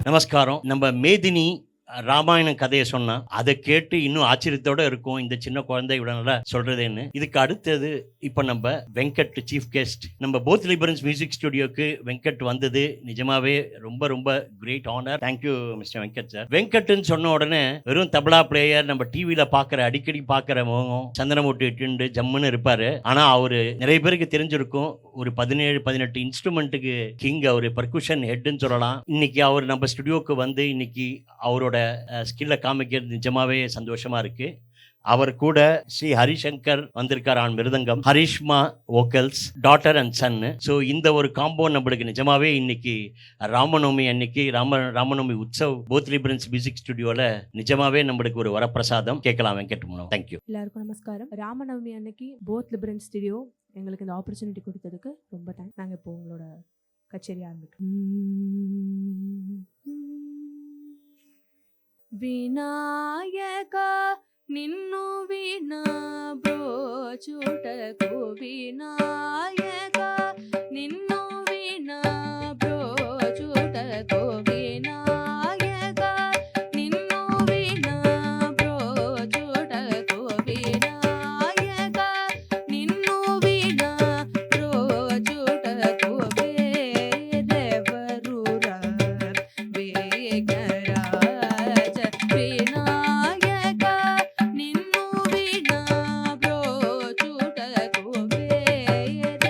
நமஸ்காரம். நம்ம மேதினி ராமாயணம் கதையை சொன்னா அதை கேட்டு இன்னும் ஆச்சரியத்தோட இருக்கும். இந்த சின்ன குழந்தை இவ்வளவு நல்லா சொல்றதேன்னு. இதுக்கு அடுத்தது இப்ப நம்ம வெங்கட் சீஃப் கெஸ்ட். நம்ம போத் லிபரன்ஸ் மியூசிக் ஸ்டுடியோக்கு வெங்கட் வந்தது நிஜமாவே ரொம்ப ரொம்ப great honour. Thank you mister Venkat sir. வெங்கட்னு சொன்ன உடனே வெறும் தபலா பிளேயர், நம்ம டிவியில பாக்குற அடிக்கடி பாக்குற முகம், சந்தனமூட்டி இட்டுண்டு ஜம்முன்னு இருப்பாரு. ஆனா அவரு நிறைய பேருக்கு தெரிஞ்சிருக்கும், ஒரு 17-18 இன்ஸ்ட்ருமெண்ட்டுக்கு கிங். அவரு பர்குஷன் ஹெட்னு சொல்லலாம். இன்னைக்கு அவர் நம்ம ஸ்டுடியோக்கு வந்து இன்னைக்கு அவரோட ஸ்கில்லை காமிக்கிறது நிஜமாவே சந்தோஷமா இருக்கு. அவர் கூட ஸ்ரீ ஹரிசங்கர் வந்திருக்கார் on mridangam, Harishma vocals, daughter and son. So இந்த ஒரு காம்போ நம்மளுக்கு நிஜமாவே இன்னைக்கு ராமநவமி அன்னைக்கு ராமநவமி உற்சவ் போத் லிபரன்ஸ் மியூசிக் ஸ்டுடியோவில் நிஜமாவே நம்மளுக்கு ஒரு வரப்பிரசாதம். கேட்கலாம் வெங்கட் மூலம். தேங்க்யூ. எல்லாருக்கும் நமஸ்காரம். ராமநவமி அன்னைக்கு போத் லிபரன்ஸ் ஸ்டுடியோ எங்களுக்கு இந்த ஆப்பர்ச்சுனிட்டி கொடுத்ததுக்கு ரொம்ப தேங்க்ஸ். நாங்கள் இப்போ உங்களோட கச்சேரி ஆரம்பிக்கிறோம். ವಿನಾಯಕ ನಿನ್ನು ವಿನಾ ಬ್ರೋಚುಟಕು ವಿನಾಯಕ ನಿನ್ನು ವಿನಾ ಬ್ರೋಚುಟಕು ವಿನಾಯಕ ನಿನ್ನು ವಿನಾ ಬ್ರೋಚುಟಕು ವಿನಾಯಕ ನಿನ್ನು ವಿನಾ ಬ್ರೋಚುಟಕು ಬೇರೆವರು ಬೇಗರ ವಿನಾಯಕ ನಿನ್ನು ವಿನಾ ಬ್ರೋಚುಟಕು ಬೇರೆ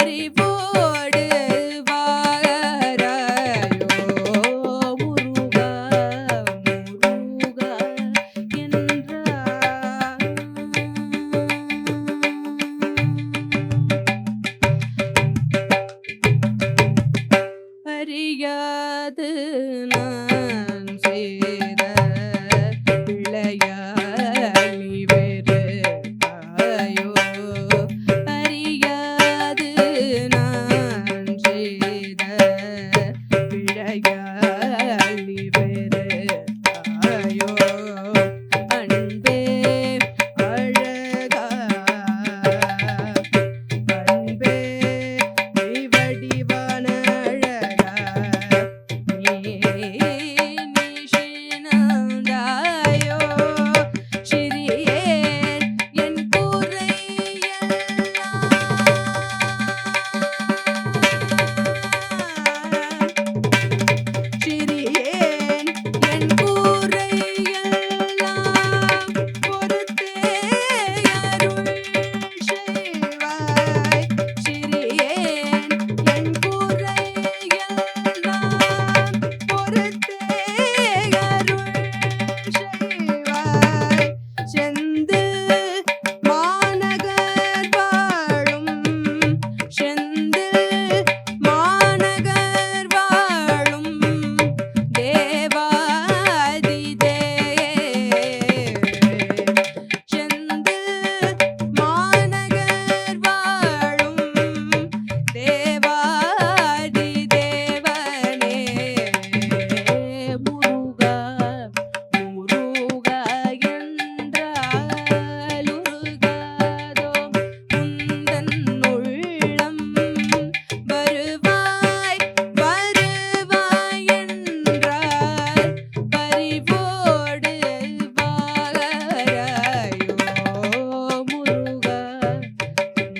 பரிவோடு வாராயோ முருகா முருகா என்றார். அறியாது நான் செய்த பிழையாளி வெறுத்தாயோ. அறியாது நான் செய்த பிழையாளி வெறுத்தாயோ. அன்பே அழகா அன்பே நீ வடிவான அழகா நீஷினாந்தாயோ. சிறியேன் என் கூரையெல்லாம் சிறியேன் என் கூரையெல்லாம் பொறுத்தே அருள் செய்வாய். சிறியேன் என் கூரையெல்லாம் பொறுத்தே அருள் செய்வாய். செந்தில் மாநகர் வாழும் செந்தில் மாநகர் வாழும் தேவாதி செந்தில் மாநகர் வாழும் தேவாதி தேவனே முருகா முருகா என்றால் உருகாதோ உந்தன் உள்ளம். வருவாய் வருவாய் என்றால் பரிவோடு வாராயோ முருகா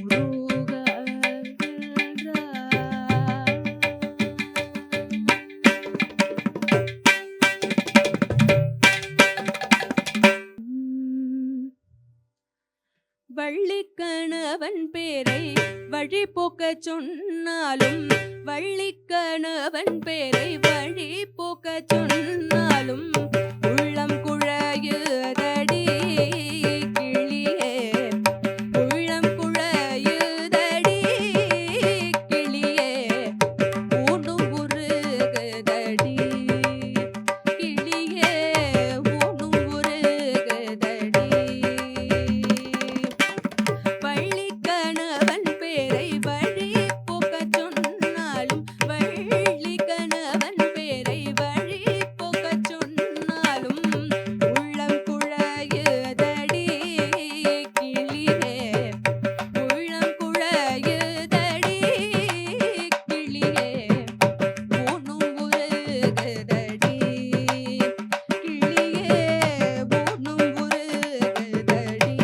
முருகா என்றார். வள்ளிக்கணவன் பேரை வழி போக்கச் சொன்னாலும் வள்ளிக்கணவன் பேரை வழி போக்கச் சொன்னாலும் உள்ளம் குழையுதடி கிளியே. உள்ளம் குழையுதடி கிளியே. ஊனும் உருகுதடி கிளியே. ஊனும் உருகுதடி. வள்ளிக்கணவன் பேரை வழி போக்கச் சொன்னாலும் வள்ளிக்கணவன் பேரை வழி போக்கச் சொன்னாலும் உள்ளம் குழையுதடி கிளியே. உள்ளம் குழையுதடி கிளியே. ஊனும் உருகுதடி கிளியே. ஊனும் உருகுதடி.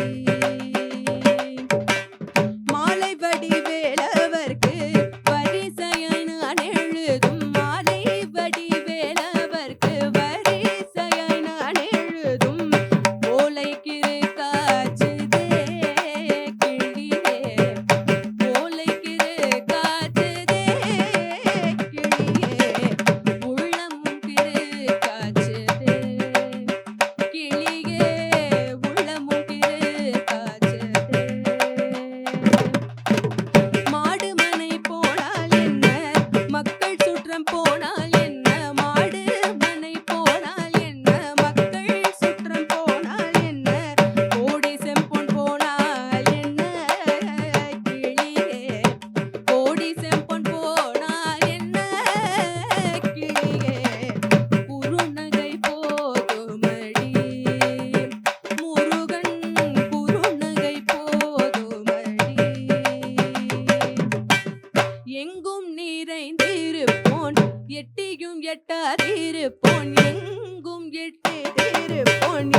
மாலை வடிவேலவர்க்கு வரிசையாய் நான் எழுதும் மாலை வடிவேலவர்க்கு வரிசையாய் நான் எழுதும் ஓலைக்கிரு காச்சுதே கிளியே. ஓலைக்கிரு காச்சுதே கிளியே. உள்ளமும் கிரு காச்சுதே கிளியே. உள்ளமும் கிரு காச்சுதே. மாடு மனை போனால் என்ன மக்கள் சுற்றம் போனால் என்ன. மாடு மனை போனால் என்ன மக்கள் சுற்றம் போனால் என்ன. கோடி செம்பொன் போனால் என்ன கிளியே. கோடி செம்பொன் போனால் என்ன கிளியே. குறுநகை போதுமடி முருகன் குறுநகை போதுமடி. எங்கும் நிறைந்திருப்போன் எட்டியும் எட்டாதிருப்போன் எங்கும் எட்டிருப்போன்